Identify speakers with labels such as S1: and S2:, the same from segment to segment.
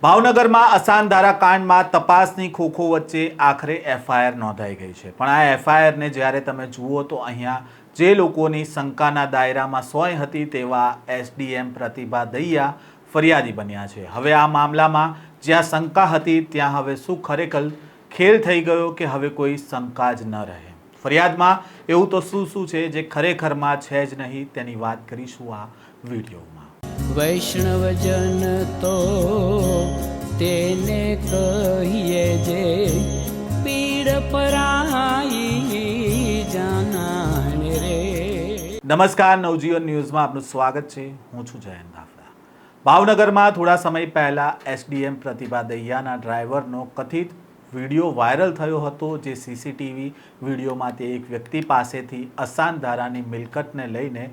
S1: ભાવનગરમાં અસાનધારા કાંડમાં તપાસની ખોખો વચ્ચે આખરે એફઆઈઆર નોંધાઈ ગઈ છે। પણ આ એફઆઈઆરને જ્યારે તમે જુઓ તો અહીંયા જે લોકોની શંકાના દાયરામાં સોય હતી તેવા એસડીએમ પ્રતિભા દહિયા ફરિયાદી બન્યા છે। હવે આ મામલામાં જ્યાં શંકા હતી ત્યાં હવે શું ખરેખર ખેલ થઈ ગયો કે હવે કોઈ શંકા જ ન રહે। ફરિયાદમાં એવું તો શું છે જે ખરેખરમાં છે જ નહીં તેની વાત કરીશું આ વિડીયોમાં।
S2: વૈષ્ણવજન તો તેને કહીએ જે પીડ પરાઈ જાનાને રે।
S1: નમસ્કાર, નવજીવન ન્યૂઝમાં આપનું સ્વાગત છે। હું છું જયંત દાફડા। ભાવનગરમાં થોડા સમય પહેલા એસડીએમ પ્રતિભા દહિયાના ડ્રાઈવરનો કથિત વિડીયો વાયરલ થયો હતો, જે સીસીટીવી વિડીયોમાં તે એક વ્યક્તિ પાસેથી અસાનધારાની મિલકતને લઈને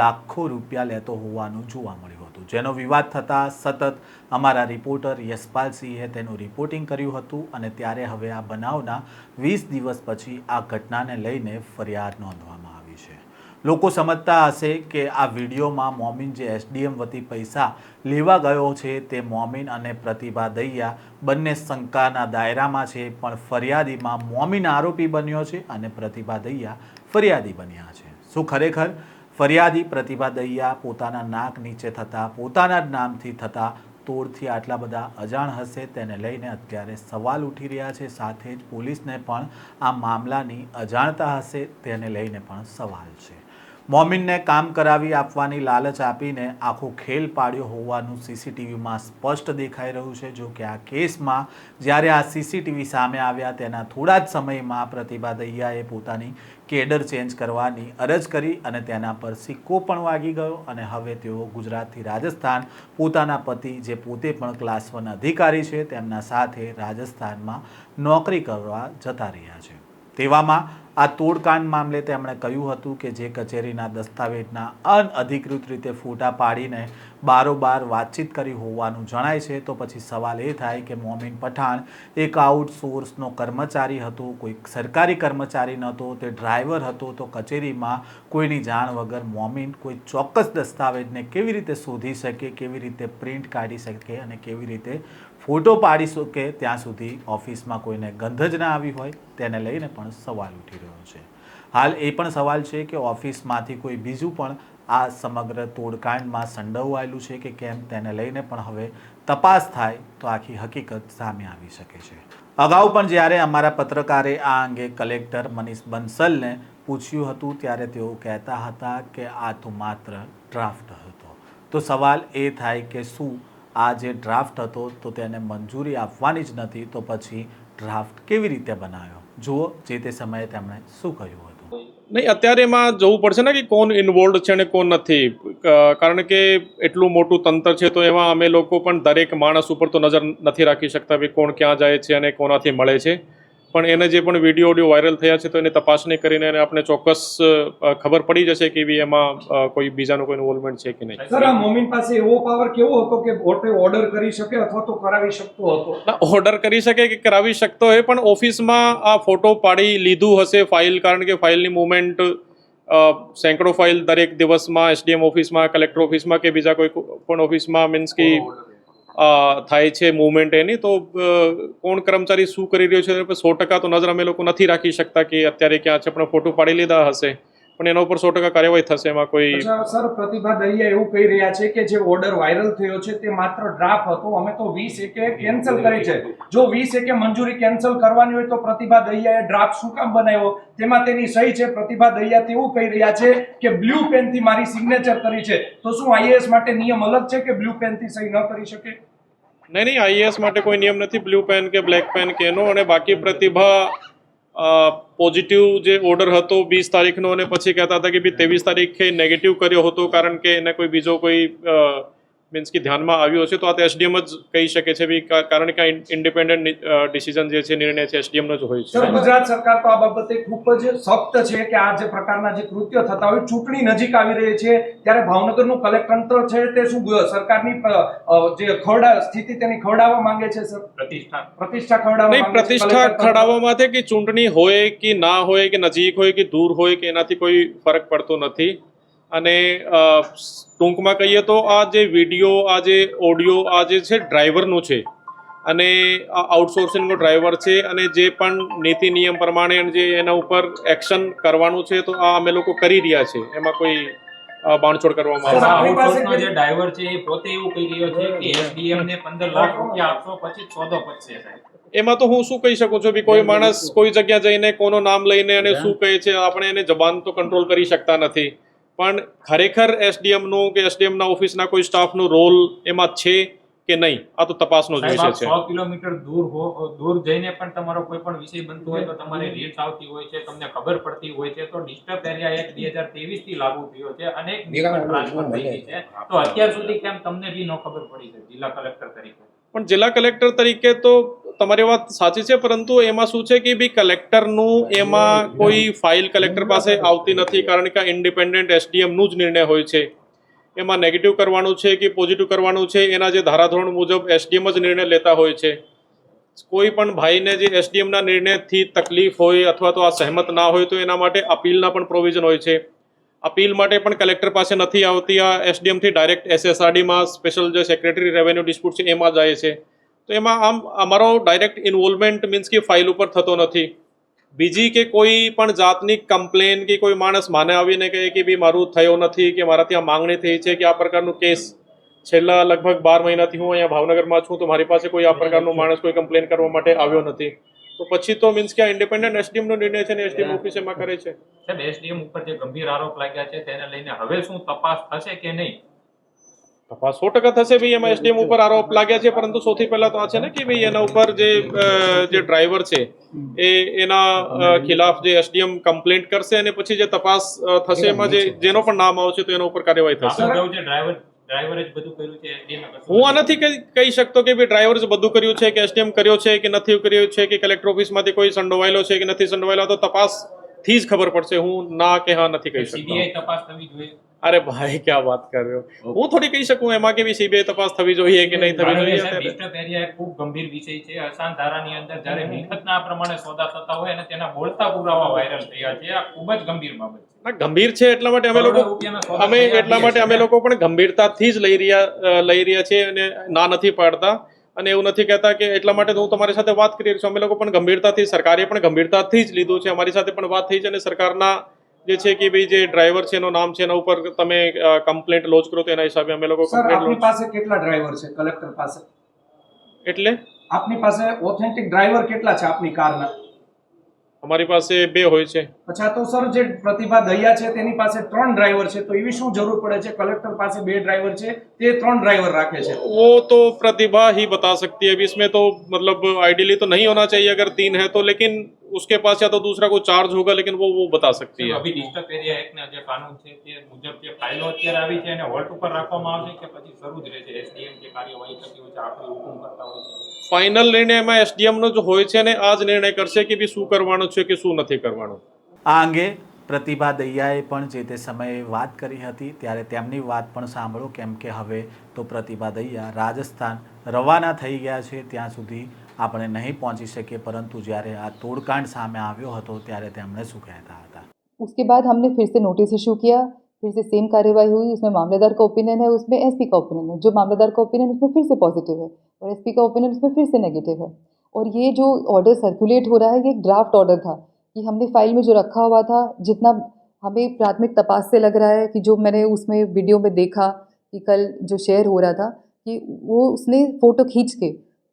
S1: લાખો રૂપિયા લેતો હોવાનું જોવા મળ્યું હતું, જેનો વિવાદ થતાં સતત અમારા રિપોર્ટર યશપાલસિંહે તેનું રિપોર્ટિંગ કર્યું હતું અને ત્યારે હવે આ બનાવના 20 દિવસ પછી આ ઘટનાને લઈને ફરિયાદ નોંધવામાં આવી છે। લોકો સમજતા હશે કે આ વિડીયોમાં મોમીન જે એસડીએમ વતી પૈસા લેવા ગયો છે તે મોમીન અને પ્રતિભા દહિયા બંને શંકાના દાયરામાં છે, પણ ફરિયાદીમાં મોમીન આરોપી બન્યો છે અને પ્રતિભા દહિયા ફરિયાદી બન્યા છે। શું ખરેખર ફરિયાદી પ્રતિભા દહિયા પોતાના નાક નીચે થતા પોતાના જ નામથી થતા તોડથી આટલા બધા અજાણ હશે, તેને લઈને અત્યારે સવાલ ઉઠી રહ્યા છે। સાથે જ પોલીસને પણ આ મામલાની અજાણતા હશે તેને લઈને પણ સવાલ છે। મોમીનને કામ કરાવી આપવાની લાલચ આપીને આખો ખેલ પાડ્યો હોવાનું સીસીટીવીમાં સ્પષ્ટ દેખાઈ રહ્યું છે। જો કે આ કેસમાં જ્યારે આ સીસીટીવી સામે આવ્યા તેના થોડા જ સમયમાં પ્રતિભા દહિયાએ પોતાની કેડર ચેન્જ કરવાની અરજ કરી અને તેના પર સિક્કો પણ વાગી ગયો અને હવે તેઓ ગુજરાતથી રાજસ્થાન પોતાના પતિ, જે પોતે પણ ક્લાસ 1 અધિકારી છે, તેમના સાથે રાજસ્થાનમાં નોકરી કરવા જતા રહ્યા છે। તેવામાં આ તોડકાંડ મામલે તેમણે કહ્યું હતું કે જે કચેરીના દસ્તાવેજના અનઅધિકૃત રીતે ફોટા પાડીને બારોબાર વાતચીત કરી હોવાનું જણાય છે, તો પછી સવાલ એ થાય કે મોમીન પઠાણ એક આઉટસોર્સનો કર્મચારી હતો, કોઈ સરકારી કર્મચારી નહોતો, તે ડ્રાઈવર હતો, તો કચેરીમાં કોઈની જાણ વગર મોમીન કોઈ ચોક્કસ દસ્તાવેજને કેવી રીતે શોધી શકે, કેવી રીતે પ્રિન્ટ કાઢી શકે અને કેવી રીતે ફોટો પાડી શકે, ત્યાં સુધી ઓફિસમાં કોઈને ગંધ જ ના આવી હોય, તેને લઈને પણ સવાલ ઉઠી રહ્યો છે। હાલ એ પણ સવાલ છે કે ઓફિસમાંથી કોઈ બીજું પણ આ સમગ્ર તોડકાંડમાં સંડોવાયેલું છે કે કેમ, તેને લઈને પણ હવે તપાસ થાય તો આખી હકીકત સામે આવી શકે છે। અગાઉ પણ જ્યારે અમારા પત્રકારે આ અંગે કલેક્ટર મનીષ બંસલને પૂછ્યું હતું ત્યારે તેઓ કહેતા હતા કે આ તો માત્ર ડ્રાફ્ટ હતો। તો સવાલ એ થાય કે શું આ જે ડ્રાફ્ટ હતો તો તેને મંજૂરી આપવાની જ નથી, તો પછી ડ્રાફ્ટ કેવી રીતે બનાવ્યો? જુઓ જે તે સમયે તેમણે શું કહ્યું હતું।
S3: નહીં, અત્યારે એમાં જોવું પડશે ને કે કોણ ઇન્વોલ્વ છે અને કોણ નથી, કારણ કે એટલું મોટું તંત્ર છે, તો એમાં અમે લોકો પણ દરેક માણસ ઉપર તો નજર નથી રાખી શકતા કે કોણ ક્યાં જાય છે અને કોનાથી મળે છે, પણ એને જે પણ વિડીયો ઓડિયો વાયરલ થયા છે તો એને તપાસણી કરીને આપણે ચોક્કસ ખબર પડી જશે કે એમાં કોઈ બીજાનું કોઈ ઇન્વોલ્વમેન્ટ છે કે નહીં।
S4: સર, આ મોમીન પાસે એવો પાવર કેવો હતો કે ઓર્ડર કરી શકે અથવા તો કરાવી શકતો હતો?
S3: ઓર્ડર કરી શકે કે કરાવી શકતો હોય, પણ ઓફિસમાં આ ફોટો પાડી લીધું હશે ફાઇલ, કારણ કે ફાઇલની મુવમેન્ટ સેંકડો ફાઇલ દરેક દિવસમાં એસડીએમ ઓફિસમાં, કલેક્ટર ઓફિસમાં કે બીજા કોઈ પણ ઓફિસમાં મીન્સ કે થાય છે મુવમેન્ટ એની, તો કોણ કર્મચારી શું કરી રહ્યો છે 100% તો નજર અમે લોકો નથી રાખી શકતા કે અત્યારે ક્યાં છે, પણ ફોટો પાડી લીધા હશે પણ એના ઉપર 100% કાર્યવાહી થશે। એમાં કોઈ
S4: સર, પ્રતિભા દહિયા એવું કહી રહ્યા છે કે જે ઓર્ડર વાયરલ થયો છે તે માત્ર ડ્રાફ્ટ હતો, અમે તો 20 એકે કેન્સલ કરી છે। જો 20 એકે મંજૂરી કેન્સલ કરવાની હોય તો પ્રતિભા દહિયાએ ડ્રાફ્ટ શું કામ બનાવ્યો? તેમાં તેની સહી છે। પ્રતિભા દહિયા તેવું કહી રહ્યા છે કે બ્લુ પેનથી મારી સિગ્નેચર કરી છે, તો શું આઈએએસ માટે નિયમ અલગ છે કે બ્લુ પેનથી સહી ન કરી શકે?
S3: નહીં, આઈએએસ માટે કોઈ નિયમ નથી બ્લુ પેન કે બ્લેક પેન કે એનો। અને બાકી પ્રતિભા પોઝિટિવ જે ઓર્ડર હતો 20 તારીખનો અને પછી કહેતા હતા કે 23 તારીખે નેગેટિવ કર્યો હતો, કારણ કે એને કોઈ બીજો કોઈ મીન્સ કે ધ્યાનમાં આવ્યો હશે, તો આ એસડીએમ જ કહી શકે છે, કારણ કે ઇન્ડિપેન્ડન્ટ ડિસિઝન જે છે, નિર્ણય છે, એસડીએમનો જ હોય છે।
S4: સર, ગુજરાત સરકાર તો આ બાબતે ખૂબ જ સખ્ત છે કે આ જે પ્રકારના જે કૃત્ય થતા હોય, ચૂંટણી નજીક આવી રહી છે ત્યારે ભાવનગરનું કલેક્ટર તંત્ર છે તે શું સરકારની જે સ્થિતિ તેની ખવડાવવા માંગે છે? સર, પ્રતિષ્ઠા ખવડાવવા
S3: નહીં, પ્રતિષ્ઠા ખવડાવવા માટે કે ચૂંટણી હોય કે ના હોય કે નજીક હોય કે દૂર હોય કે એનાથી કોઈ ફરક પડતો નથી। અને ટૂંકમાં કહીએ તો આ જે વિડીયો, આ જે ઓડિયો, આ જે છે ડ્રાઈવરનું છે, અને આ આઉટસોર્સિંગનો ડ્રાઈવર છે અને જે પણ નીતિ નિયમ પ્રમાણે જે એના ઉપર એક્શન કરવાનું છે તો આ અમે લોકો કરી રહ્યા છે, એમાં કોઈ બાંધછોડ કરવામાં
S4: સર,
S3: આવશે
S4: આપણી પાસે
S5: આઉટસોર્સનો જે ડ્રાઈવર છે એ પોતે એવું કહી રહ્યો છે કે એસડીએમ ને 15 લાખ રૂપિયા આપશો પછી સોદો પતશે સાહેબ.
S3: એમાં તો હું શું કહી શકું છું બી કોઈ માણસ કોઈ જગ્યા જઈને કોનું નામ લઈને અને શું કહે છે આપણે એને જબાન તો કંટ્રોલ કરી શકતા નથી, પણ ખરેખર એસડીએમનું કે એસડીએમના ઓફિસના કોઈ સ્ટાફનું રોલ એમાં છે કે નહીં આ તો તપાસનો જ
S5: સાહેબ,
S3: વિષય
S5: આપ
S3: છે.
S5: 100 કિલોમીટર દૂર જઈને પણ તમારો કોઈ પણ વિષય બનતો હોય તો તમારે રીલ્સ આવતી હોય છે, તમને ખબર પડતી હોય છે, તો ડિસ્ટર્બ એરિયા એક્ટ 2023 થી લાગુ થયો છે, અનેક ટ્રાન્સફર થઈ ગઈ છે, તો અત્યાર સુધી કેમ તમને બી ન ખબર પડી છે જિલ્લા કલેક્ટર તરીકે?
S3: પણ જિલ્લા કલેક્ટર તરીકે તો તમારી વાત સાચી છે, પરંતુ એમાં શું છે કે બી કલેક્ટરનું એમાં કોઈ ફાઇલ કલેક્ટર પાસે આવતી નથી, કારણ કે ઇન્ડિપેન્ડન્ટ એસડીએમનું જ નિર્ણય હોય છે. એમાં નેગેટિવ કરવાનું છે કે પોઝિટિવ કરવાનું છે એના જે ધારાધોરણ મુજબ એસડીએમ જ નિર્ણય લેતા હોય છે. કોઈ પણ ભાઈને જે એસડીએમના નિર્ણયથી તકલીફ હોય અથવા તો આ સહેમત ના હોય તો એના માટે અપીલના પણ પ્રોવિઝન હોય છે. અપીલ માટે પણ કલેક્ટર પાસે નથી આવતી, આ એસડીએમથી ડાયરેક્ટ એસએસઆરડીમાં સ્પેશિયલ જે સેક્રેટરી રેવન્યુ ડિસ્પ્યુટ છે એમાં જાય છે. તો એમાં આમ અમારો ડાયરેક્ટ ઇન્વોલ્વમેન્ટ મીન્સ કે ફાઇલ ઉપર થતો નથી. બીજી કે કોઈ પણ જાતની કમ્પ્લેન કે કોઈ માણસ માને આવીને કહે કે ભાઈ મારું થયો નથી કે મારા ત્યાં માંગણી થઈ છે કે આ પ્રકારનું કેસ છેલ્લા લગભગ 12 મહિનાથી હું અહીંયા ભાવનગરમાં છું તો મારી પાસે કોઈ આ પ્રકારનો માણસ કોઈ કમ્પ્લેન કરવા માટે આવ્યો નથી, તો પછી તો મીન્સ કે આ ઇન્ડિપેન્ડન્ટ એસડીએમનો નિર્ણય છે ને એસડીએમ ઓફિસ એમાં કરે છે.
S5: સાહેબ, એસડીએમ ઉપર જે ગંભીર આરોપ લાગ્યા છે તેને લઈને હવે શું તપાસ થશે કે નહીં?
S3: તપાસ 100% થશે ભાઈ, એમાં એસડીએમ ઉપર આરોપ લાગ્યા છે, પરંતુ સૌથી પહેલા તો આ છે ને કે ભાઈ એના ઉપર જે ડ્રાઈવર છે એના ખિલાફ જે એસડીએમ કમ્પ્લેન્ટ કરશે અને પછી જે તપાસ થશે એમાં જેનો પણ નામ આવશે તો એના ઉપર કાર્યવાહી થશે.
S5: આપનું કેવું છે ડ્રાઈવરે જ બધું કર્યું છે, એસડીએમ એ કશું
S3: હું આ નથી કહી શકતો કે ભાઈ ડ્રાઈવર જ બધું કર્યું છે કે એસડીએમ કર્યો છે કે નથી કર્યું છે કે કલેક્ટર ઓફિસમાંથી કોઈ સંડોવાયેલો છે કે નથી સંડોવાયેલો, તો તપાસથી જ ખબર પડશે. હું ના કે હા નથી કહી શકતો.
S5: સીબીઆઈ તપાસ થવી જોઈએ.
S3: અરે ભાઈ ક્યાં વાત કર રહ્યો, હું થોડી કહી શકું એમાં કે ભાઈ સીબીઆઈ તપાસ થવી જોઈએ કે નહીં થવી જોઈએ.
S5: ડિસ્ટર્બ એરિયા એક ખૂબ ગંભીર વિષય છે. અશાંત ધારાની અંદર જ્યારે મિલકતના આ પ્રમાણે સોદા થતા હોય અને તેના બોલતા પુરાવા વાયરલ થયા છે, આ ખૂબ જ ગંભીર બાબત છે.
S3: ના, ગંભીર છે એટલા માટે અમે લોકો પણ ગંભીરતાથી જ લઈ રહ્યા છીએ અને ના નથી પાડતા અને એવું નથી કહેતા કે એટલા માટે હું તમારી સાથે વાત કરી રહ્યો છું. અમે લોકો પણ ગંભીરતાથી, સરકારે પણ ગંભીરતાથી જ લીધું છે, અમારી સાથે પણ વાત થઈ છે અને સરકારના જે છે કે ભાઈ જે ડ્રાઈવર છે એનું નામ છે એના ઉપર તમે કમ્પ્લેન્ટ લોજ કરો તો એના હિસાબે અમે લોકો
S4: સર, આપની પાસે કેટલા ડ્રાઈવર છે કલેક્ટર પાસે?
S3: એટલે
S4: આપની પાસે ઓથેન્ટિક ડ્રાઈવર કેટલા છે આપની કારના?
S3: અમારી પાસે 2 હોય છે.
S4: અચ્છા, તો સર જે પ્રતિભા દહિયા છે તેની પાસે 3 ડ્રાઈવર છે, તો એવી શું જરૂર પડે છે? કલેક્ટર પાસે 2 ડ્राइवर છે, તે 3 ડ્राइवर રાખે છે.
S3: वो तो प्रतिभा ही बता सकती है, अभी इसमें तो मतलब आइडियली तो नहीं होना चाहिए अगर 3 है तो, लेकिन उसके पास या तो दूसरा कोई चार्ज होगा, लेकिन वो बता सकती है.
S5: અભી ડિસ્ટર્બ એરિયા એક્ટના જે કાનૂન છે તે મુજબ જે ફાઇલો અત્યારે આવી છે એને હોલ્ડ ઉપર રાખવામાં આવશે કે પછી શરૂ જ રહેશે? એસડીએમ જે કાર્યવાહી થતી હોય છે, આપણે હુકમ કરતા હોય છે,
S3: ફાઇનલ નિર્ણય એમાં એસડીએમનો જ હોય છે ને આ જ નિર્ણય કરશે કે બી શું કરવાનું છે કે શું નથી કરવાનું.
S1: આ અંગે પ્રતિભા દહિયાએ પણ જે તે સમયે વાત કરી હતી, ત્યારે તેમની વાત પણ સાંભળો, કેમ કે હવે તો પ્રતિભા દહિયા રાજસ્થાન રવાના થઈ ગયા છે. ત્યાં સુધી આપણે નહીં પહોંચી શકીએ, પરંતુ જ્યારે આ તોડકાંડ સામે આવ્યો હતો ત્યારે તેમણે શું કહેતા હતા.
S6: उसके बाद हमने फिर से नोटिस इशू किया, फिर से सेम कार्यवाही हुई. उसमें मामलेदार का ओपिनियन है, उसमें एसपी का ओपिनियन है. जो मामलेदार का ओपिनियन उसमें फिर से पॉजिटिव है और एसपी का ओपिनियन उसमें फिर से नेगेटिव है. और ये जो ऑर्डर सर्कुलेट हो रहा है ये एक ड्राफ्ट ऑर्डर था कि हमने फाइल में जो रखा हुआ था, जितना हमें प्राथमिक तपास से लग रहा है कि जो मैंने उसमें वीडियो में देखा कि कल जो शेयर हो रहा था कि वो उसने फ़ोटो खींच के,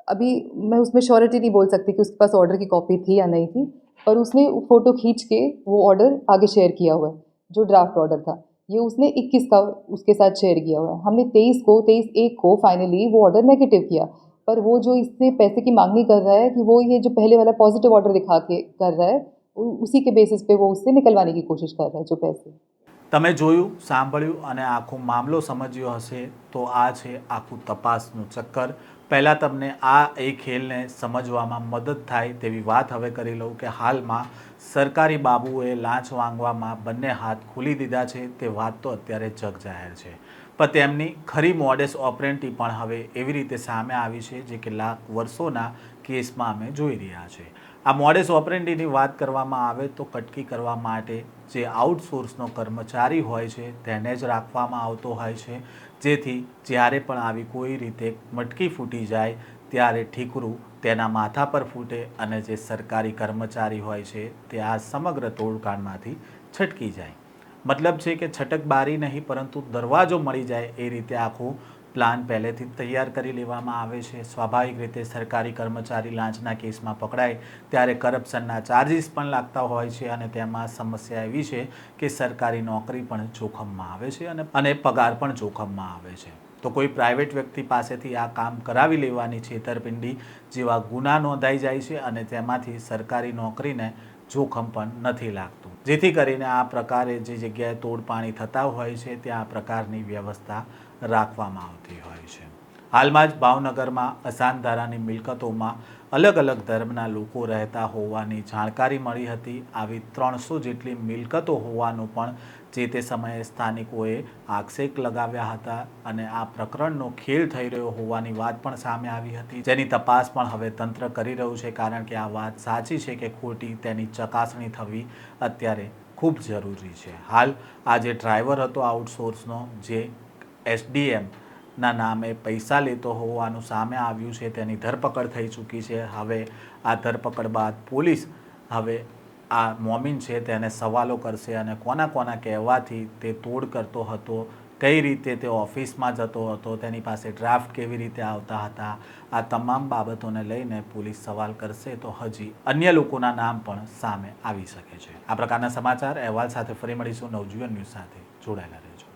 S6: अभी मैं उसमें श्योरिटी नहीं बोल सकती कि उसके पास ऑर्डर की कॉपी थी या नहीं थी, पर उसने फ़ोटो खींच के वो ऑर्डर आगे शेयर किया हुआ है. जो ड्राफ्ट ऑर्डर था ये उसने 21 का उसके साथ शेयर किया हुआ है. हमने 23/1 को फाइनली वो ऑर्डर नेगेटिव किया, पर वो जो इससे पैसे की मांगनी कर रहा है कि वो ये जो पहले वाला पॉजिटिव ऑर्डर दिखा के कर रहा है, उसी के बेसिस पे वो उससे निकलवाने की कोशिश कर रहा है जो पैसे.
S1: તમે જોયું, સાંભળ્યું અને આખો મામલો સમજ્યો હશે તો આ છે આખું તપાસનું ચક્કર. પહેલાં તમને આ એ ખેલને સમજવામાં મદદ થાય તેવી વાત હવે કરી લઉં કે હાલમાં સરકારી બાબુએ લાંચ માંગવામાં બંને હાથ ખોલી દીધા છે તે વાત તો અત્યારે જગજાહેર છે, પણ તેમની ખરી મોડેસ ઓપરેન્ટી પણ હવે એવી રીતે સામે આવી છે જે કેટલાક વર્ષોના કેસમાં અમે જોઈ રહ્યા છે. આ મોડેસ ઓપરેન્ટીની વાત કરવામાં આવે તો કટકી કરવા માટે જે આઉટસોર્સનો કર્મચારી હોય છે તેને જ રાખવામાં આવતો હોય છે, જેથી જ્યારે પણ આવી કોઈ રીતે મટકી ફૂટી જાય ત્યારે ઠીકરું તેના માથા પર ફૂટે અને જે સરકારી કર્મચારી હોય છે તે આ સમગ્ર તોડકાંડમાંથી છટકી જાય. મતલબ છે કે છટકબારી નહીં પરંતુ દરવાજો મળી જાય એ રીતે આખું પ્લાન પહેલેથી જ તૈયાર કરી લેવામાં આવે છે. સ્વાભાવિક રીતે સરકારી કર્મચારી લાંચના કેસમાં પકડાય ત્યારે કરપ્શનના ચાર્જીસ પણ લાગતા હોય છે અને તેમાં સમસ્યા એવી છે કે સરકારી નોકરી પણ જોખમમાં આવે છે અને પગાર પણ જોખમમાં આવે છે. તો કોઈ પ્રાઇવેટ વ્યક્તિ પાસેથી આ કામ કરાવી લેવાની છેતરપિંડી જેવા ગુના નોંધાઈ જાય છે અને તેમાંથી સરકારી નોકરીને જોખમ પણ નથી લાગતું, જેથી કરીને આ પ્રકારે જે જગ્યાએ તોડપાણી થતા હોય છે ત્યાં આ પ્રકારની વ્યવસ્થા રાખવામાં આવતી હોય છે. હાલમાં જ ભાવનગરમાં અસાનધારાની મિલકતોમાં અલગ અલગ ધર્મના લોકો રહેતા હોવાની જાણકારી મળી હતી. આવી 300 જેટલી મિલકતો હોવાનું પણ જે તે સમયે સ્થાનિકોએ આક્ષેપ લગાવ્યા હતા અને આ પ્રકરણનો ખેલ થઈ રહ્યો હોવાની વાત પણ સામે આવી હતી, જેની તપાસ પણ હવે તંત્ર કરી રહ્યું છે. કારણ કે આ વાત સાચી છે કે ખોટી તેની ચકાસણી થવી અત્યારે ખૂબ જરૂરી છે. હાલ આ જે ડ્રાઈવર હતો આઉટસોર્સનો, જે SDM ના નામે પૈસા લેતો હોવાનું સામે આવ્યું છે, તેની ધરપકડ થઈ ચૂકી છે. હવે આ ધરપકડ બાદ પોલીસ હવે આ મોમીન છે તેને સવાલો કરશે અને કોના કોના કહેવાથી તે તોડ કરતો હતો, કઈ રીતે તે ઓફિસમાં જતો હતો, તેની પાસે ડ્રાફ્ટ કેવી રીતે આવતા હતા, આ તમામ બાબતોને લઈને પોલીસ સવાલ કરશે તો હજી અન્ય લોકોના નામ પણ સામે આવી શકે છે. આ પ્રકારના સમાચાર અહેવાલ સાથે ફરી મળીશું. નવજીવન ન્યૂઝ સાથે જોડાયેલા રહેજો.